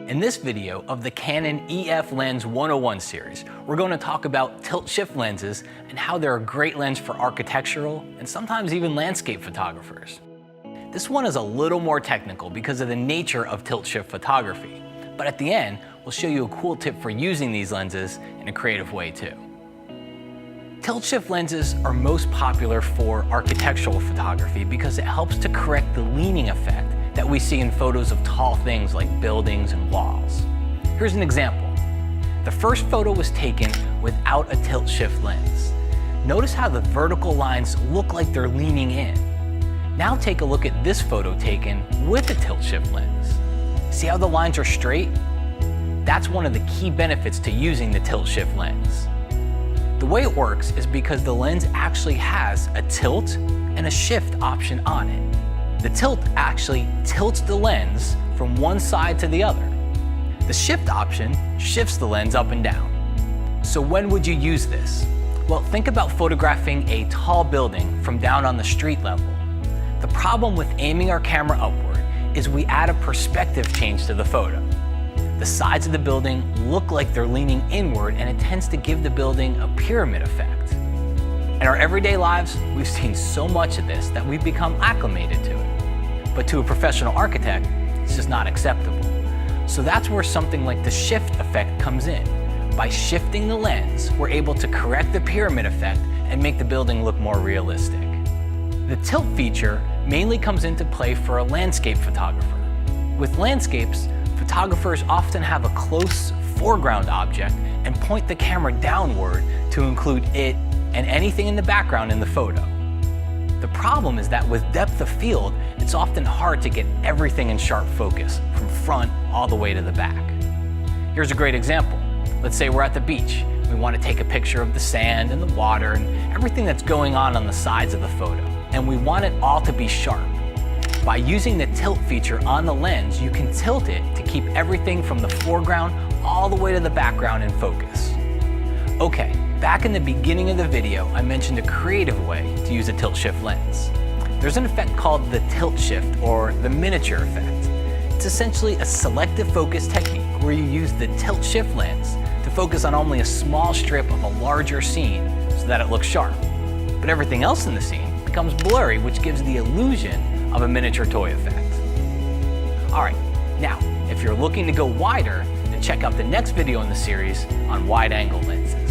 In this video of the Canon EF Lens 101 series, we're going to talk about tilt-shift lenses and how they're a great lens for architectural and sometimes even landscape photographers. This one is a little more technical because of the nature of tilt-shift photography, but at the end, we'll show you a cool tip for using these lenses in a creative way too. Tilt-shift lenses are most popular for architectural photography because it helps to correct the leaning effect that we see in photos of tall things like buildings and walls. Here's an example. The first photo was taken without a tilt-shift lens. Notice how the vertical lines look like they're leaning in. Now take a look at this photo taken with a tilt-shift lens. See how the lines are straight? That's one of the key benefits to using the tilt-shift lens. The way it works is because the lens actually has a tilt and a shift option on it. The tilt actually tilts the lens from one side to the other. The shift option shifts the lens up and down. So when would you use this? Well, think about photographing a tall building from down on the street level. The problem with aiming our camera upward is we add a perspective change to the photo. The sides of the building look like they're leaning inward, and it tends to give the building a pyramid effect. In our everyday lives, we've seen so much of this that we've become acclimated to it. But to a professional architect, it's just not acceptable. So that's where something like the shift effect comes in. By shifting the lens, we're able to correct the pyramid effect and make the building look more realistic. The tilt feature mainly comes into play for a landscape photographer. With landscapes, photographers often have a close foreground object and point the camera downward to include it and anything in the background in the photo. The problem is that with depth of field, it's often hard to get everything in sharp focus, from front all the way to the back. Here's a great example. Let's say we're at the beach. We want to take a picture of the sand and the water and everything that's going on the sides of the photo, and we want it all to be sharp. By using the tilt feature on the lens, you can tilt it to keep everything from the foreground all the way to the background in focus. Okay, back in the beginning of the video, I mentioned a creative way to use a tilt-shift lens. There's an effect called the tilt shift, or the miniature effect. It's essentially a selective focus technique where you use the tilt shift lens to focus on only a small strip of a larger scene so that it looks sharp. But everything else in the scene becomes blurry, which gives the illusion of a miniature toy effect. All right, now, if you're looking to go wider, then check out the next video in the series on wide-angle lenses.